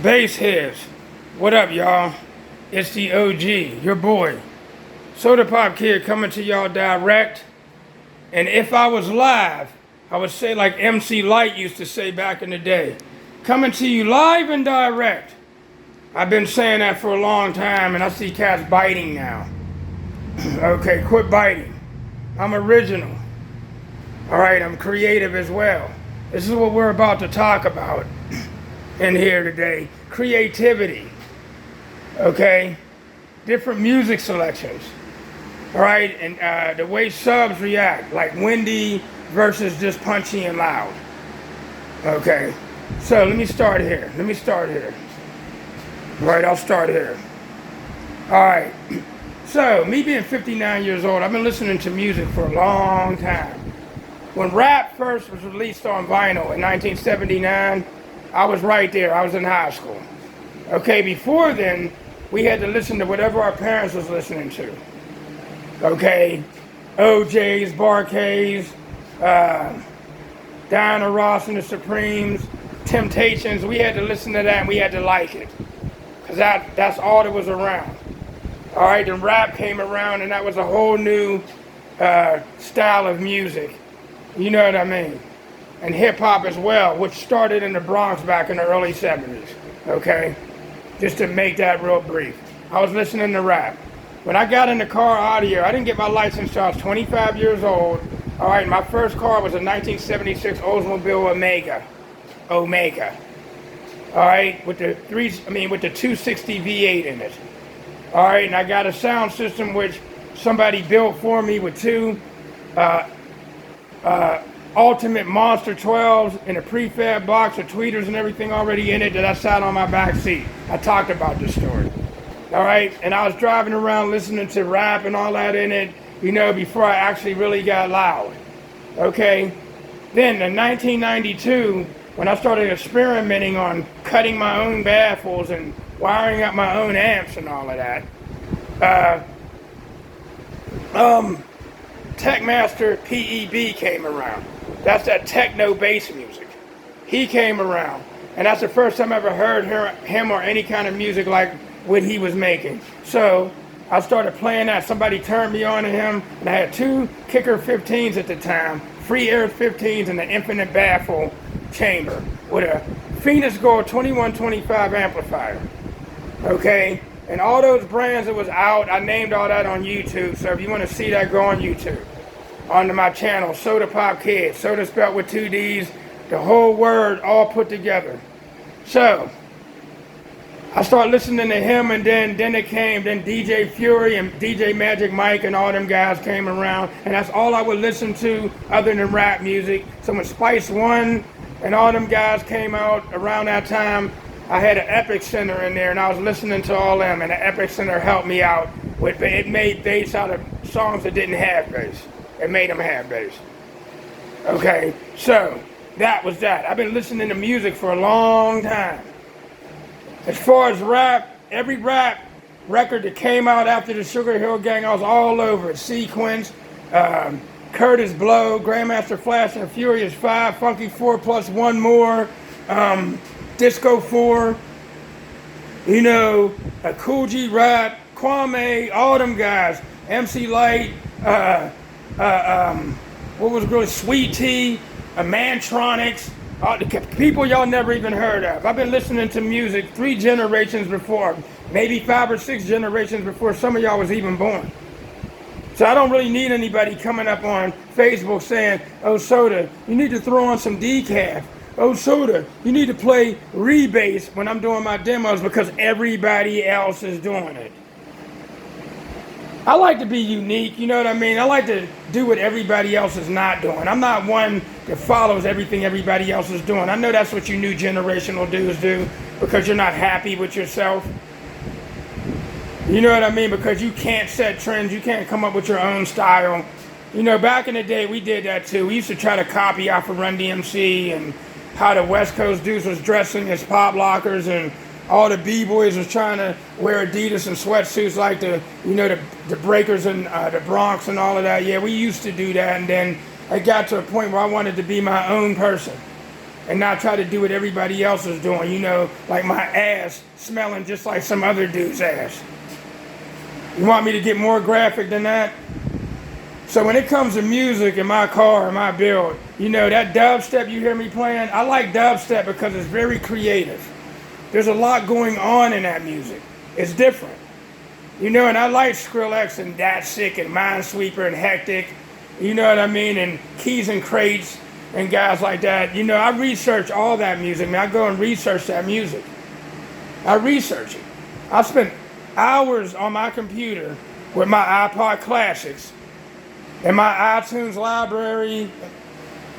BassHeads, what up, y'all? It's the OG, your boy, Soda Pop Kid, coming to y'all direct. And if I was live, I would say like MC Light used to say back in the day, coming to you live and direct. I've been saying that for a long time, and I see cats biting now. Okay, quit biting. I'm original. All right, I'm creative as well. This is what we're about to talk about in here today. Creativity. Okay? Different music selections. All right? And the way subs react, like windy versus just punchy and loud. Okay? So let me start here. All right, I'll start here. All right. So, me being 59 years old, I've been listening to music for a long time. When rap first was released on vinyl in 1979, I was right there. I was in high school. Okay, before then, we had to listen to whatever our parents was listening to. Okay, OJ's, Barkays, Diana Ross and the Supremes, Temptations. We had to listen to that and we had to like it. Because that's all that was around. All right, then rap came around and that was a whole new style of music. You know what I mean? And hip-hop as well, which started in the Bronx back in the early 70s, okay? Just to make that real brief. I was listening to rap. When I got into car audio, I didn't get my license until I was 25 years old. All right, my first car was a 1976 Oldsmobile Omega. All right, with the 260 V8 in it. All right, and I got a sound system which somebody built for me with two Ultimate Monster 12s in a prefab box with tweeters and everything already in it that I sat on my back seat. I talked about this story. All right, and I was driving around listening to rap and all that in it, you know, before I actually really got loud. Okay, then in 1992, when I started experimenting on cutting my own baffles and wiring up my own amps and all of that, Techmaster PEB came around. That's that techno bass music. He came around, and that's the first time I ever heard him or any kind of music like what he was making. So I started playing that. Somebody turned me on to him, and I had two Kicker 15s at the time, free air 15s and an infinite baffle chamber with a Phoenix Gold 2125 amplifier. Okay? And all those brands that was out, I named all that on YouTube. So if you want to see that, go on YouTube. Onto my channel, Soda Pop Kid. Soda spelled with two D's. The whole word all put together. So, I started listening to him, and then DJ Fury and DJ Magic Mike and all them guys came around. And that's all I would listen to other than rap music. So when Spice One and all them guys came out around that time, I had an Epic Center in there, and I was listening to all them, and the Epic Center helped me out. It made bass out of songs that didn't have bass. It made them have bass. Okay, so that was that. I've been listening to music for a long time. As far as rap, every rap record that came out after the Sugar Hill Gang, I was all over it. Sequence, Curtis Blow, Grandmaster Flash and Furious 5, Funky 4 plus one more, Disco 4, you know, Cool G Rap, Kwame, all them guys, MC Light, what was really Sweet Tea, Mantronics, the people y'all never even heard of. I've been listening to music 3 generations before, maybe 5 or 6 generations before some of y'all was even born. So I don't really need anybody coming up on Facebook saying, oh, Soda, you need to throw on some decaf. Oh, Soda, you need to play rebass when I'm doing my demos because everybody else is doing it. I like to be unique, you know what I mean? I like to do what everybody else is not doing. I'm not one that follows everything everybody else is doing. I know that's what you new generational dudes do because you're not happy with yourself. You know what I mean? Because you can't set trends, you can't come up with your own style. You know, back in the day, we did that too. We used to try to copy off of Run DMC and how the West Coast dudes was dressing as pop lockers, and all the B-boys was trying to wear Adidas and sweatsuits like the breakers in the Bronx and all of that. Yeah, we used to do that, and then it got to a point where I wanted to be my own person. and not try to do what everybody else is doing, you know, like my ass smelling just like some other dude's ass. You want me to get more graphic than that? So when it comes to music in my car, in my build, you know, that dubstep you hear me playing, I like dubstep because it's very creative. There's a lot going on in that music. It's different. You know, and I like Skrillex and Dat Sick and Minesweeper and Hectic, you know what I mean, and Keys and Crates and guys like that. You know, I research all that music, man. I go and research that music. I research it. I spend hours on my computer with my iPod Classics and my iTunes library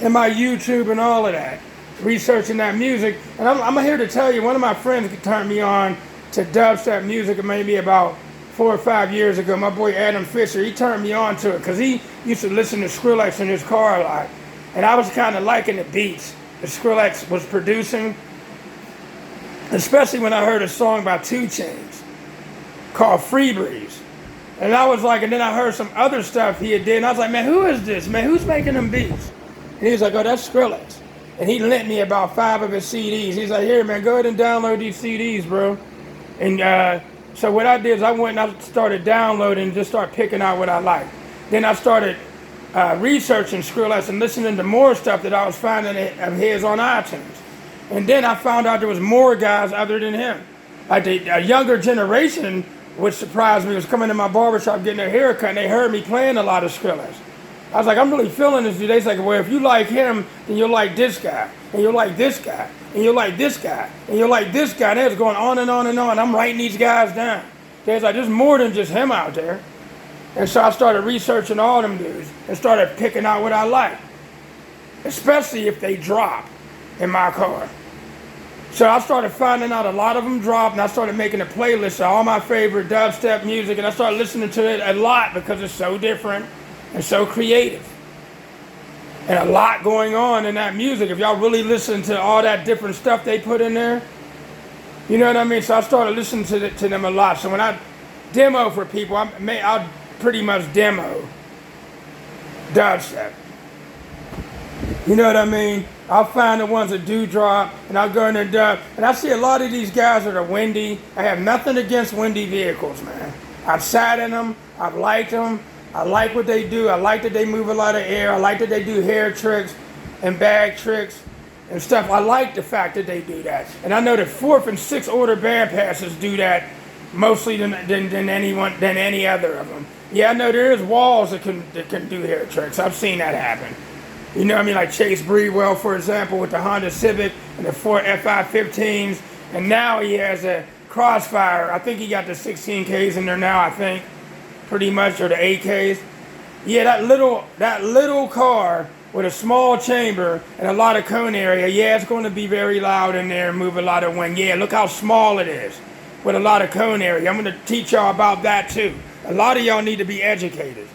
and my YouTube and all of that, researching that music. And I'm here to tell you, one of my friends turned me on to dubstep music maybe about 4 or 5 years ago. My boy Adam Fisher, he turned me on to it because he used to listen to Skrillex in his car a lot. And I was kind of liking the beats that Skrillex was producing, especially when I heard a song by 2 Chainz called Free Breeze. And I was like, and then I heard some other stuff he had did, and I was like, man, who is this, man? Who's making them beats? And he was like, oh, that's Skrillex. And he lent me about 5 of his CDs. He's like, here, man, go ahead and download these CDs, bro. And so what I did is I went and I started downloading and just started picking out what I liked. Then I started researching Skrillex and listening to more stuff that I was finding of his on iTunes. And then I found out there was more guys other than him. Like a younger generation, which surprised me, was coming to my barbershop getting their hair cut, and they heard me playing a lot of Skrillex. I was like, I'm really feeling this dude. They like, well, if you like him, then you'll like this guy, and you'll like this guy, and you'll like this guy, and you'll like this guy. And they was going on and on and on. I'm writing these guys down. They was like, there's more than just him out there. And so I started researching all them dudes and started picking out what I like, especially if they drop in my car. So I started finding out a lot of them dropped, and I started making a playlist of all my favorite dubstep music, and I started listening to it a lot because it's so different and so creative. And a lot going on in that music. If y'all really listen to all that different stuff they put in there, you know what I mean? So I started listening to them a lot. So when I demo for people, I'll pretty much demo dubstep. You know what I mean? I'll find the ones that do drop, and I'll go in there dub. And I see a lot of these guys that are windy. I have nothing against windy vehicles, man. I've sat in them. I've liked them. I like what they do. I like that they move a lot of air. I like that they do hair tricks and bag tricks and stuff. I like the fact that they do that. And I know that 4th and 6th order bandpasses do that mostly than any other of them. Yeah, I know there is walls that can do hair tricks. I've seen that happen. You know what I mean? Like Chase Breedwell, for example, with the Honda Civic and the 4 FI-15s. And now he has a Crossfire. I think he got the 16Ks in there now, I think. Pretty much, or the 8Ks. Yeah, that little car with a small chamber and a lot of cone area, yeah, it's going to be very loud in there and move a lot of wind. Yeah, look how small it is with a lot of cone area. I'm going to teach y'all about that too. A lot of y'all need to be educated.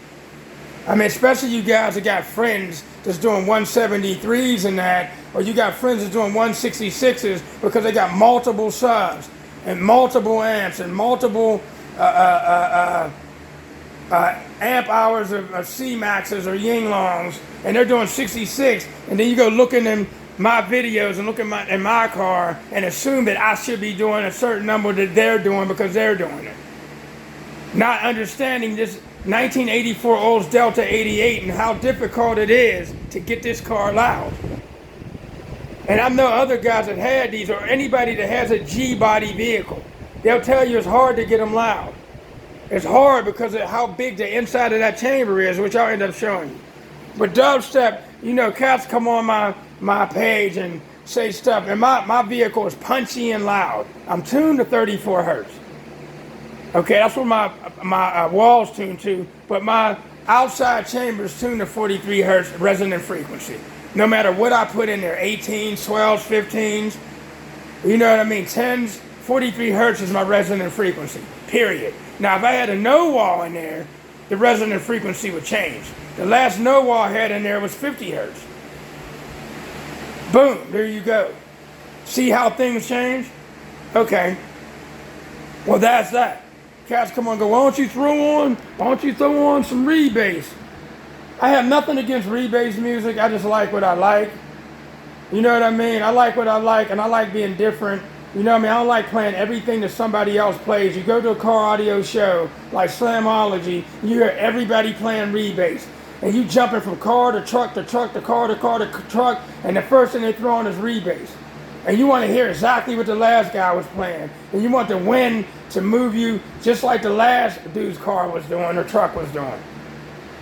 I mean, especially you guys that got friends that's doing 173s and that, or you got friends that's doing 166s because they got multiple subs and multiple amps and multiple amp hours of C-Maxes or Yinglongs, and they're doing 66, and then you go look in my videos and look in my car and assume that I should be doing a certain number that they're doing because they're doing it. Not understanding this 1984 Olds Delta 88 and how difficult it is to get this car loud. And I know other guys that had these, or anybody that has a G-body vehicle, they'll tell you it's hard to get them loud. It's hard because of how big the inside of that chamber is, which I'll end up showing you. But dubstep, you know, cats come on my page and say stuff, and my vehicle is punchy and loud. I'm tuned to 34 hertz. Okay, that's what my wall's tuned to, but my outside chamber is tuned to 43 hertz resonant frequency. No matter what I put in there, 18s, 12s, 15s, you know what I mean, 10s, 43 hertz is my resonant frequency, period. Now, if I had a no wall in there, the resonant frequency would change. The last no wall I had in there was 50 hertz. Boom, there you go. See how things change? Okay. Well, that's that. Cats come on and go, why don't you throw on some rebass? I have nothing against rebass music. I just like what I like. You know what I mean? I like what I like, and I like being different. You know what I mean? I don't like playing everything that somebody else plays. You go to a car audio show like Slamology, you hear everybody playing rebass. And you jumping from car to truck to truck to car to car to truck, and the first thing they throw on is rebass. And you want to hear exactly what the last guy was playing. And you want the wind to move you just like the last dude's car was doing or truck was doing.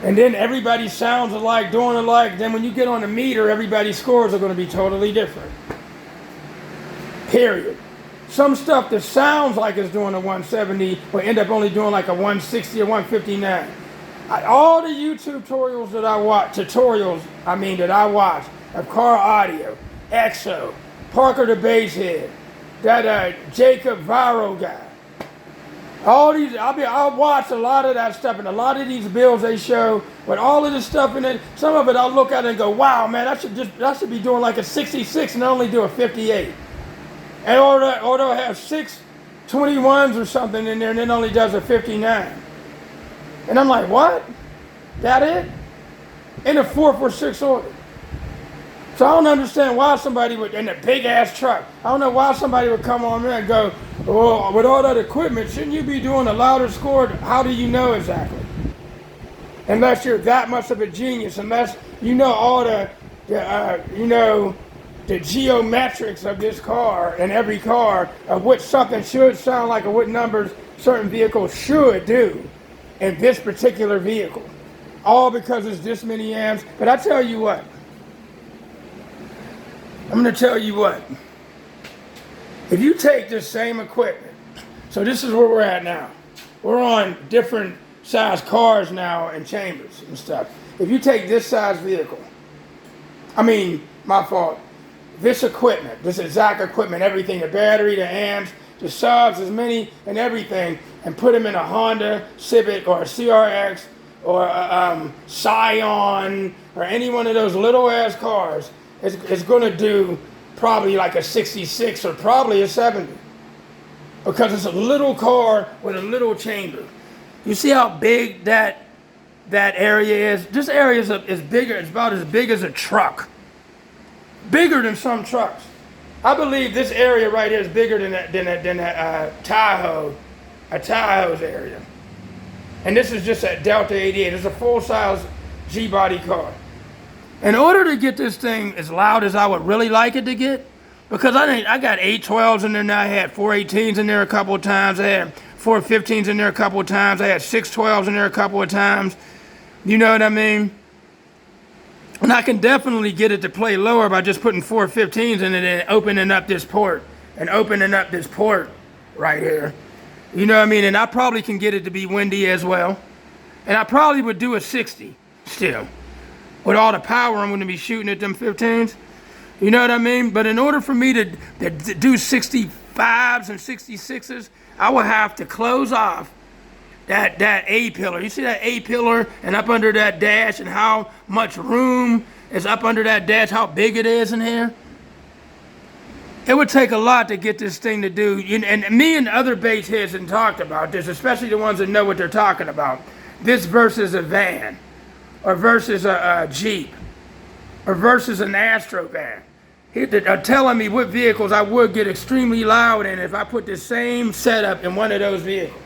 And then everybody sounds alike, doing alike. Then when you get on the meter, everybody's scores are going to be totally different. Period. Some stuff that sounds like it's doing a 170 will end up only doing like a 160 or 159. All the YouTube tutorials that I watch, that I watch of car audio, EXO, Parker the BassHead, that Jacob Viro guy. All these, I'll watch a lot of that stuff, and a lot of these builds they show with all of this stuff in it. Some of it I'll look at it and go, wow, man, that should be doing like a 66 and only do a 58. And or they'll have 6 21s or something in there, and it only does a 59. And I'm like, what? That it? In a 4/6 order. So I don't understand why somebody would, in a big ass truck, I don't know why somebody would come on there and go, well, with all that equipment, shouldn't you be doing a louder score? How do you know exactly? Unless you're that much of a genius, unless you know all the geometrics of this car and every car of what something should sound like or what numbers certain vehicles should do in this particular vehicle. All because it's this many amps. But I tell you what, I'm going to tell you what. If you take this same equipment, so this is where we're at now. We're on different size cars now and chambers and stuff. If you take this size vehicle, this equipment, this exact equipment, everything, the battery, the amps, the subs, as many and everything, and put them in a Honda Civic or a CRX or a Scion or any one of those little ass cars, it's going to do probably like a 66 or probably a 70. Because it's a little car with a little chamber. You see how big that area is? This area is bigger, it's about as big as a truck. Bigger than some trucks. I believe this area right here is bigger than Tahoe's area. And this is just a Delta 88. It's a full-size G-body car. In order to get this thing as loud as I would really like it to get, because I got 812s in there now, I had 418s in there a couple of times, I had 415s in there a couple of times, I had 612s in there a couple of times, you know what I mean? And I can definitely get it to play lower by just putting 415s in it and opening up this port right here. You know what I mean? And I probably can get it to be windy as well. And I probably would do a 60 still. With all the power I'm going to be shooting at them 15s. You know what I mean? But in order for me to do 65s and 66s, I will have to close off that A-pillar. You see that A-pillar and up under that dash and how much room is up under that dash, how big it is in here? It would take a lot to get this thing to do, and me and other bass heads have talked about this, especially the ones that know what they're talking about. This versus a van, or versus a Jeep, or versus an Astro van. They're telling me what vehicles I would get extremely loud in if I put the same setup in one of those vehicles.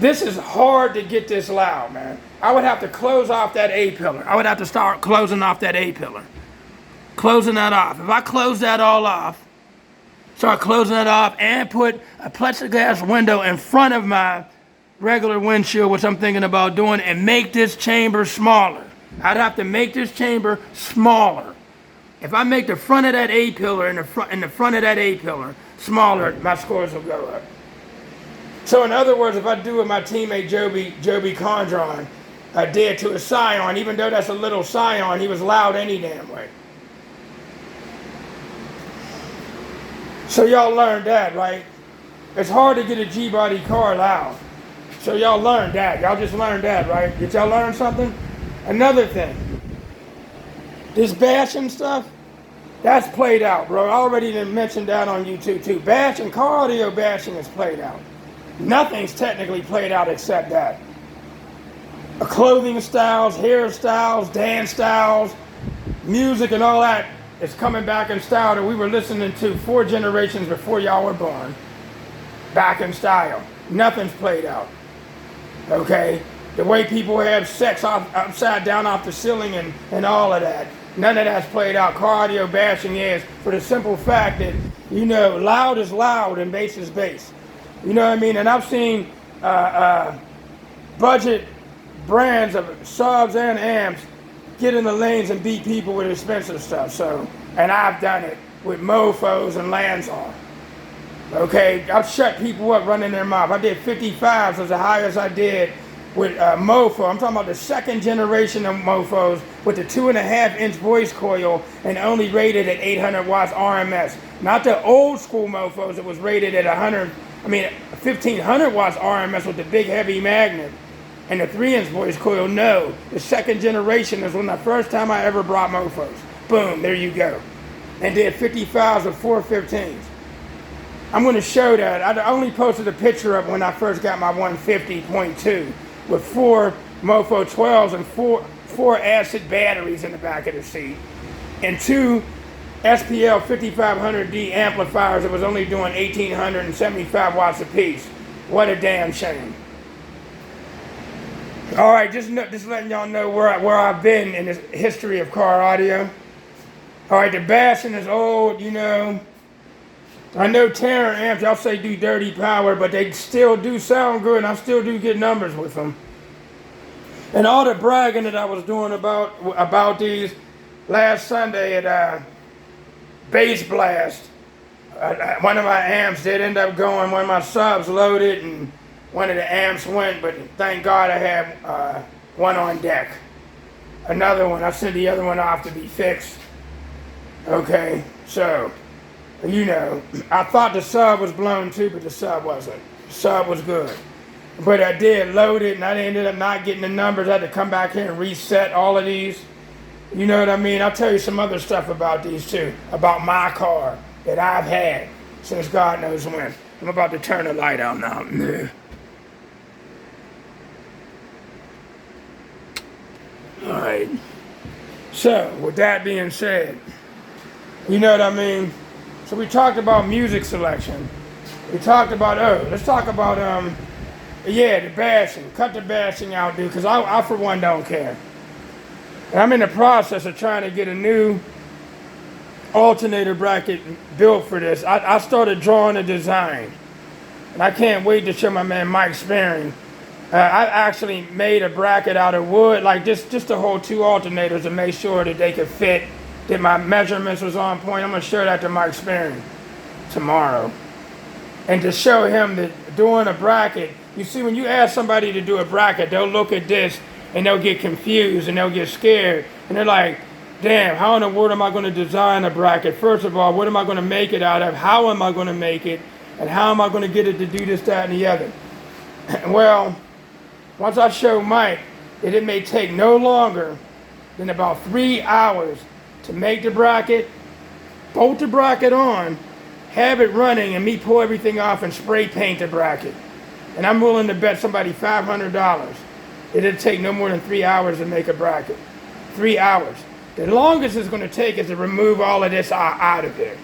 This is hard to get this loud, man. I would have to close off that A-pillar. I would have to start closing off that A-pillar. Closing that off. If I close that all off, start closing that off and put a plexiglass window in front of my regular windshield, which I'm thinking about doing, and make this chamber smaller. I'd have to make this chamber smaller. If I make the front of that A-pillar and the front of that A-pillar smaller, my scores will go up. So in other words, if I do what my teammate Joby Condron did to a Scion, even though that's a little Scion, he was loud any damn way. So y'all learned that, right? It's hard to get a G-body car loud. So y'all learned that. Y'all just learned that, right? Did y'all learn something? Another thing. This bashing stuff, that's played out, bro. I already done mentioned that on YouTube too. Bashing, car audio bashing is played out. Nothing's technically played out except that. Clothing styles, hairstyles, dance styles, music and all that is coming back in style that we were listening to 4 generations before y'all were born. Back in style. Nothing's played out. Okay? The way people have sex upside down off the ceiling and all of that. None of that's played out. Car audio bashing is for the simple fact that, you know, loud is loud and bass is bass. You know what I mean? And I've seen budget brands of subs and amps get in the lanes and beat people with expensive stuff. So, and I've done it with mofos and Lanzar. Okay, I've shut people up running their mouth. I did 55s as the highest I did with mofo. I'm talking about the second generation of mofos with the 2.5-inch voice coil and only rated at 800 watts RMS. Not the old school mofos that was rated at 1500 watts RMS with the big heavy magnet. And the 3-inch voice coil, no. The second generation is when the first time I ever brought mofos. Boom, there you go. And did 55s with 415s. I'm going to show that. I only posted a picture of when I first got my 150.2 with 4 Mofo 12s and 4 acid batteries in the back of the seat. And 2 SPL 5500D amplifiers that was only doing 1875 watts apiece. What a damn shame. All right, just letting y'all know where I've been in this history of car audio. All right, the bashing is old, you know. I know Terror amps, y'all say do dirty power, but they still do sound good, and I still do get numbers with them. And all the bragging that I was doing about these last Sunday at Bass Blast, one of my amps did end up going, one of my subs loaded, and one of the amps went, but thank God I had one on deck. Another one, I sent the other one off to be fixed. Okay, so, you know, I thought the sub was blown too, but the sub wasn't. The sub was good. But I did load it, and I ended up not getting the numbers. I had to come back here and reset all of these. You know what I mean? I'll tell you some other stuff about these too, about my car that I've had since God knows when. I'm about to turn the light out now. All right. So, with that being said, you know what I mean? So we talked about music selection. We talked about, let's talk about, the bashing. Cut the bashing out, dude, because I for one don't care. And I'm in the process of trying to get a new alternator bracket built for this. I started drawing a design. And I can't wait to show my man Mike Sparing. I actually made a bracket out of wood, like just to hold 2 alternators and make sure that they could fit, that my measurements was on point. I'm going to show that to Mike Sparing tomorrow. And to show him that doing a bracket, you see, when you ask somebody to do a bracket, they'll look at this and they'll get confused and they'll get scared. And they're like, damn, how in the world am I going to design a bracket? First of all, what am I going to make it out of? How am I going to make it? And how am I going to get it to do this, that, and the other? Well, once I show Mike that it may take no longer than about 3 hours to make the bracket, bolt the bracket on, have it running, and me pull everything off and spray paint the bracket. And I'm willing to bet somebody $500 that it'll take no more than 3 hours to make a bracket. 3 hours. The longest it's going to take is to remove all of this out of there.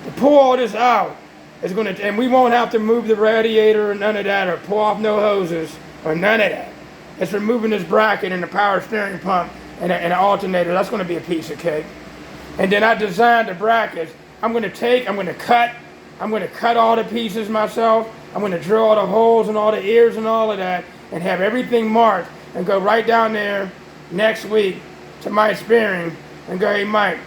To pull all this out is going to, and we won't have to move the radiator or none of that, or pull off no hoses or none of that. It's removing this bracket and the power steering pump and an alternator. That's going to be a piece of cake. And then I designed the brackets. I'm going to cut all the pieces myself. I'm going to drill all the holes and all the ears and all of that and have everything marked and go right down there next week to Mike Sparing and go, hey Mike,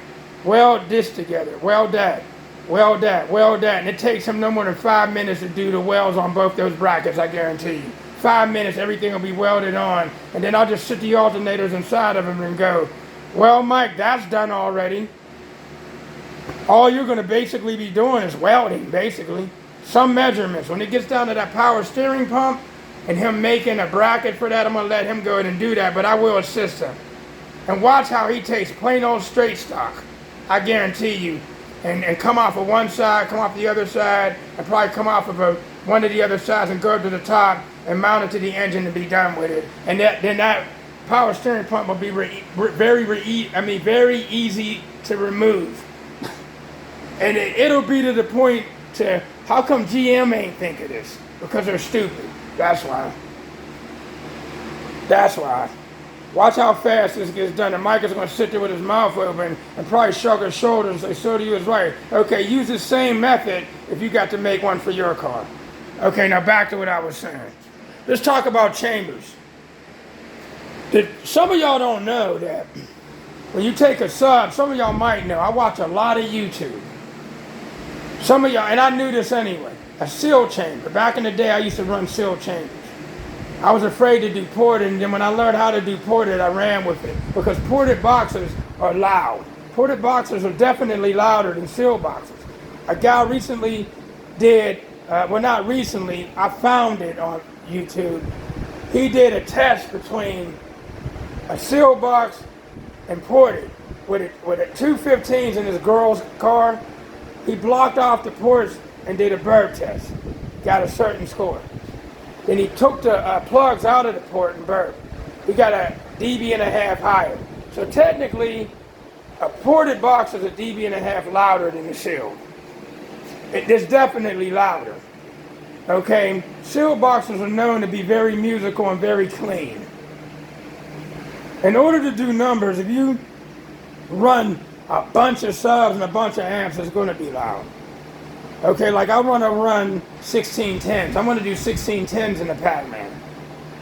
weld this together, weld that, weld that, weld that. And it takes him no more than 5 minutes to do the welds on both those brackets, I guarantee you. 5 minutes, everything will be welded on. And then I'll just sit the alternators inside of them and go, well, Mike, that's done already. All you're going to basically be doing is welding, basically. Some measurements. When it gets down to that power steering pump and him making a bracket for that, I'm going to let him go ahead and do that, but I will assist him. And watch how he takes plain old straight stock, I guarantee you, and come off of one side, come off the other side, and probably come off of one of the other sides and go up to the top and mount it to the engine and be done with it. And then that power steering pump will be very easy to remove. And it'll be to the point to, how come GM ain't think of this? Because they're stupid. That's why. That's why. Watch how fast this gets done. And Mike is going to sit there with his mouth open and probably shrug his shoulders and say, so do you is right. Okay, use the same method if you got to make one for your car. Okay, now back to what I was saying. Let's talk about chambers. Some of y'all don't know that when you take a sub, some of y'all might know, I watch a lot of YouTube. Some of y'all, and I knew this anyway, a seal chamber. Back in the day, I used to run seal chambers. I was afraid to do ported, and then when I learned how to do ported, I ran with it. Because ported boxes are loud. Ported boxes are definitely louder than seal boxes. A guy recently did, well not recently, I found it on YouTube. He did a test between a seal box and ported with a 215s in his girl's car. He blocked off the ports and did a burp test. Got a certain score. Then he took the plugs out of the port and burped. He got a dB and a half higher. So technically, a ported box is a dB and a half louder than the sealed. It's definitely louder. Okay, sealed boxes are known to be very musical and very clean. In order to do numbers, if you run a bunch of subs and a bunch of amps, it's going to be loud. Okay, like I want to run 1610s. I want to do 1610s in the Pac-Man.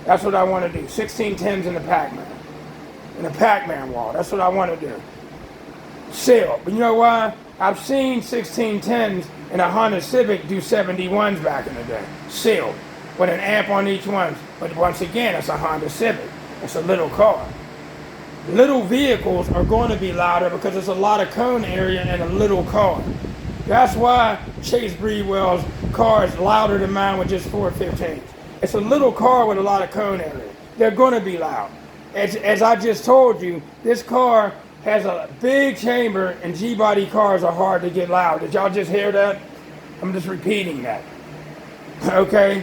That's what I want to do. 1610s in the Pac-Man. In the Pac-Man wall. That's what I want to do. Seal. But you know why? I've seen 1610s in a Honda Civic do 71s back in the day. Sealed. With an amp on each one. But once again, it's a Honda Civic. It's a little car. Little vehicles are going to be louder because there's a lot of cone area in a little car. That's why Chase Breedwell's car is louder than mine with just 415s. It's a little car with a lot of cone area. They're going to be loud. As I just told you, this car has a big chamber and G-body cars are hard to get loud. Did y'all just hear that? I'm just repeating that. Okay?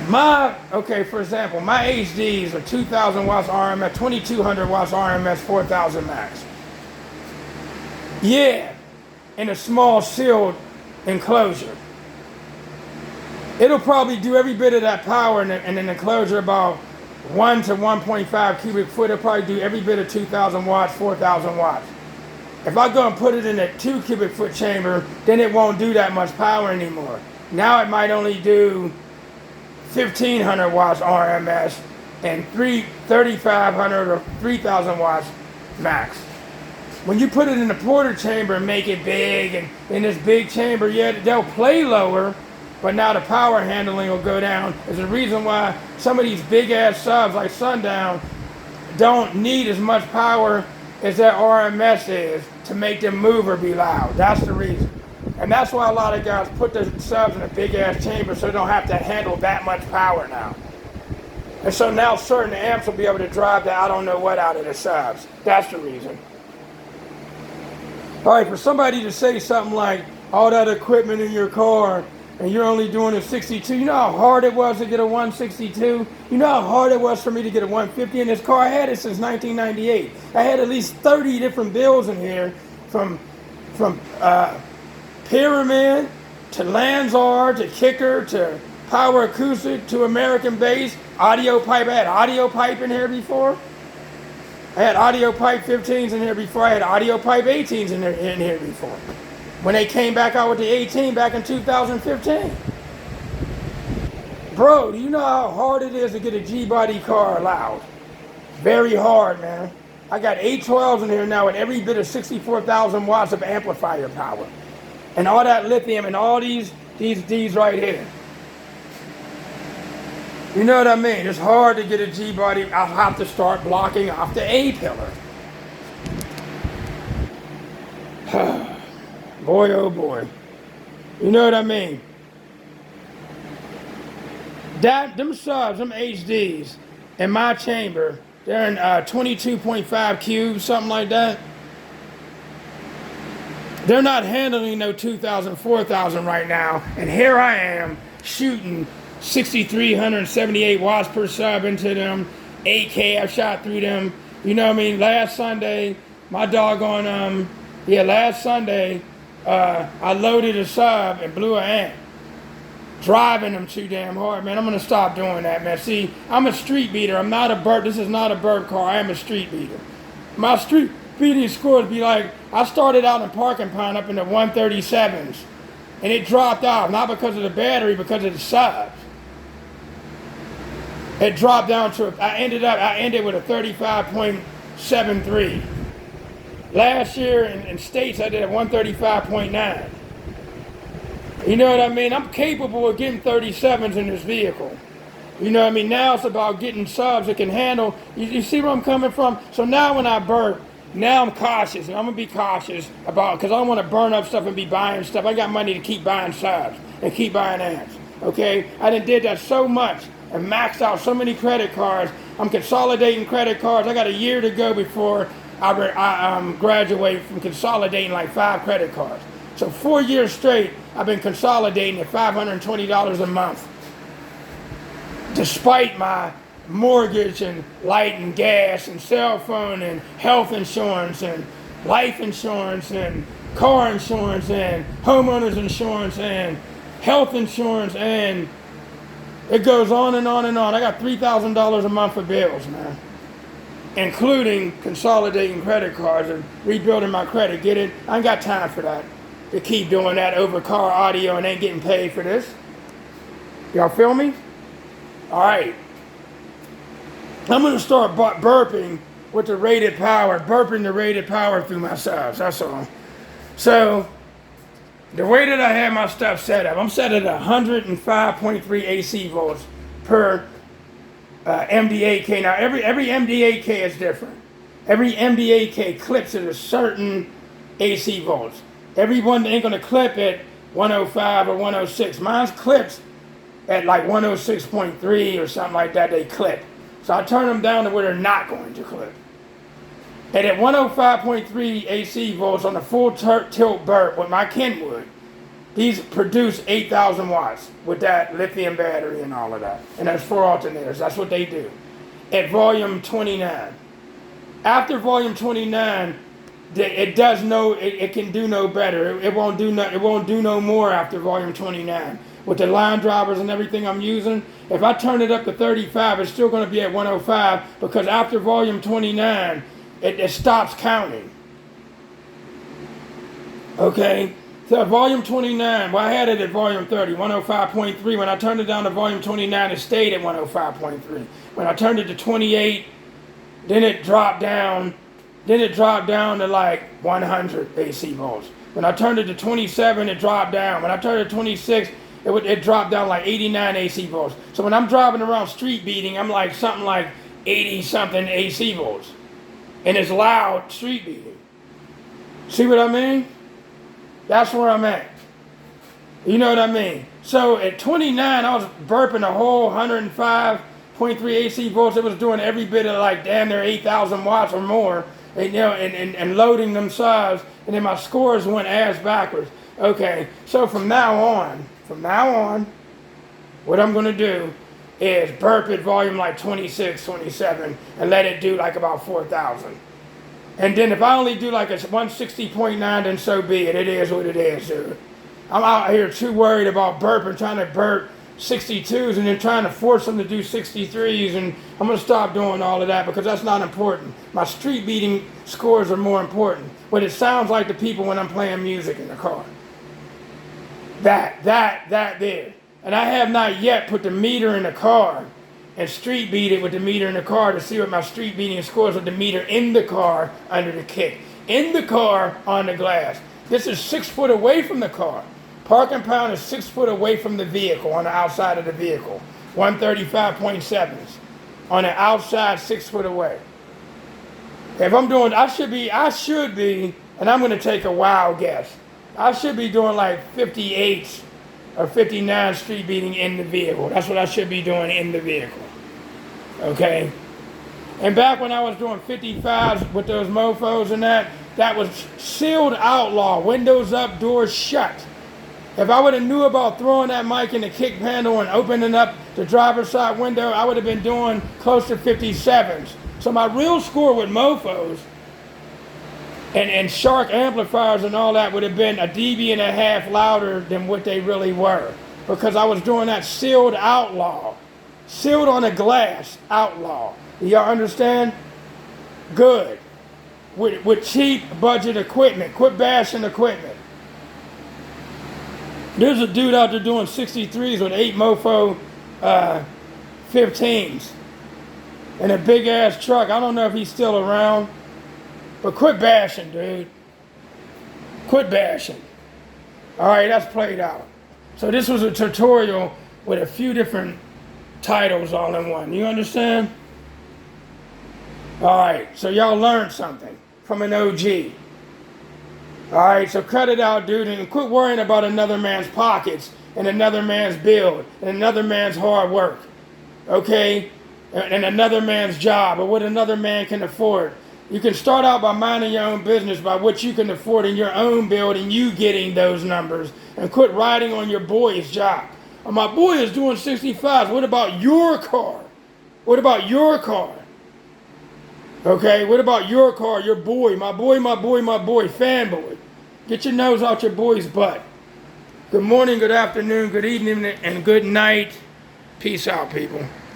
For example, my HDs are 2,000 watts RMS, 2,200 watts RMS, 4,000 max. Yeah, in a small sealed enclosure. It'll probably do every bit of that power in an enclosure about 1 to 1.5 cubic foot. It'll probably do every bit of 2,000 watts, 4,000 watts. If I go and put it in a 2 cubic foot chamber, then it won't do that much power anymore. Now it might only do 1,500 watts RMS and 3,500 or 3,000 watts max. When you put it in a porter chamber and make it big, and in this big chamber, yeah, they'll play lower, but now the power handling will go down. There's a reason why some of these big ass subs like Sundown don't need as much power as their RMS is to make them move or be loud. That's the reason. And that's why a lot of guys put their subs in a big ass chamber so they don't have to handle that much power now. And so now certain amps will be able to drive the I don't know what out of the subs. That's the reason. All right, for somebody to say something like, all that equipment in your car and you're only doing a 62, you know how hard it was to get a 162? You know how hard it was for me to get a 150 in this car? I had it since 1998. I had at least 30 different bills in here from Pyramid to Lanzar to Kicker to Power Acoustic to American Bass, audio pipe. I had audio pipe in here before. I had audio pipe 15s in here before. I had audio pipe 18s in here before. When they came back out with the 18 back in 2015. Bro, do you know how hard it is to get a G-body car loud? Very hard, man. I got 812s in here now with every bit of 64,000 watts of amplifier power. And all that lithium and all these right here. You know what I mean? It's hard to get a G-body. I'll have to start blocking off the A-pillar. Boy, oh boy. You know what I mean? Them subs, them HDs, in my chamber, they're in 22.5 cubes, something like that. They're not handling no 2,000, 4,000 right now. And here I am shooting 6,378 watts per sub into them. 8K, I've shot through them. You know what I mean? Last Sunday, My doggone, last Sunday, I loaded a sub and blew an amp. Driving them too damn hard, man. I'm gonna stop doing that, man. See, I'm a street beater. I'm not a burp. This is not a burp car. I am a street beater. My street beating scores be like, I started out in Parking Pine up in the 137s, and it dropped off, not because of the battery, because of the subs. It dropped down to, I ended with a 35.73. Last year in States, I did a 135.9. You know what I mean? I'm capable of getting 37s in this vehicle. You know what I mean? Now it's about getting subs that can handle. You see where I'm coming from? So now when I burp, now I'm cautious. And I'm going to be cautious about, because I don't want to burn up stuff and be buying stuff. I got money to keep buying subs and keep buying amps. Okay? I done did that so much and maxed out so many credit cards. I'm consolidating credit cards. I got a year to go before I graduate from consolidating like 5 credit cards. So 4 years straight, I've been consolidating at $520 a month. Despite my mortgage and light and gas and cell phone and health insurance and life insurance and car insurance and homeowners insurance and health insurance, and it goes on and on and on. I got $3,000 a month for bills, man, including consolidating credit cards and rebuilding my credit. Get it? I ain't got time for that. To keep doing that over car audio and ain't getting paid for this. Y'all feel me? All right. I'm going to start burping with the rated power, burping the rated power through my subs. That's all. So, the way that I have my stuff set up, I'm set at 105.3 AC volts per MDAK. Now, every MDAK is different. Every MDAK clips at a certain AC volts. Everyone ain't going to clip at 105 or 106. Mine's clips at like 106.3 or something like that. They clip. So I turn them down to where they're not going to clip. And at 105.3 AC volts on the full tilt burp with my Kenwood, these produce 8,000 watts with that lithium battery and all of that. And there's 4 alternators. That's what they do. At volume 29. After volume 29, it can do no better. It won't do no more after volume 29. With the line drivers and everything I'm using, if I turn it up to 35, it's still going to be at 105 because after volume 29, it stops counting. Okay? So volume 29, well, I had it at volume 30, 105.3. When I turned it down to volume 29, it stayed at 105.3. When I turned it to 28, then it dropped down. Then it dropped down to like 100 AC volts. When I turned it to 27, it dropped down. When I turned it to 26, it dropped down like 89 AC volts. So when I'm driving around street beating, I'm like something like 80 something AC volts. And it's loud street beating. See what I mean? That's where I'm at. You know what I mean? So at 29, I was burping a whole 105.3 AC volts. It was doing every bit of like damn near 8,000 watts or more. And, you know, and loading them subs, and then my scores went ass backwards. Okay, so from now on, what I'm going to do is burp at volume like 26, 27, and let it do like about 4,000. And then if I only do like a 160.9, then so be it. It is what it is, dude. I'm out here too worried about burping, trying to burp 62s and then trying to force them to do 63s, and I'm going to stop doing all of that because that's not important. My street beating scores are more important. What it sounds like to people when I'm playing music in the car. That there. And I have not yet put the meter in the car and street beat it with the meter in the car to see what my street beating scores with the meter in the car under the kick. In the car on the glass. This is 6 foot away from the car. Parking pound is 6 foot away from the vehicle, on the outside of the vehicle. 135.7s. On the outside, 6 foot away. If I'm doing, I should be, and I'm going to take a wild guess. I should be doing like 58s or 59 street beating in the vehicle. That's what I should be doing in the vehicle. Okay? And back when I was doing 55s with those mofos and that was sealed outlaw. Windows up, doors shut. If I would have knew about throwing that mic in the kick handle and opening up the driver's side window, I would have been doing close to 57s. So my real score with mofos And Shark amplifiers and all that would have been a dB and a half louder than what they really were. Because I was doing that sealed outlaw. Sealed on a glass outlaw. Do y'all understand? Good. With cheap budget equipment. Quit bashing equipment. There's a dude out there doing 63s with 8 mofo 15s. And a big ass truck. I don't know if he's still around. But quit bashing, dude. Quit bashing. Alright, that's played out. So this was a tutorial with a few different titles all in one. You understand? Alright, so y'all learned something from an OG. Alright, so cut it out, dude, and quit worrying about another man's pockets and another man's build and another man's hard work. Okay? And another man's job or what another man can afford. You can start out by minding your own business by what you can afford in your own build and you getting those numbers. And quit riding on your boy's job. Oh, my boy is doing 65s. What about your car? What about your car? Okay, what about your car, your boy, my boy, my boy, my boy, fanboy? Get your nose out your boy's butt. Good morning, good afternoon, good evening, and good night. Peace out, people.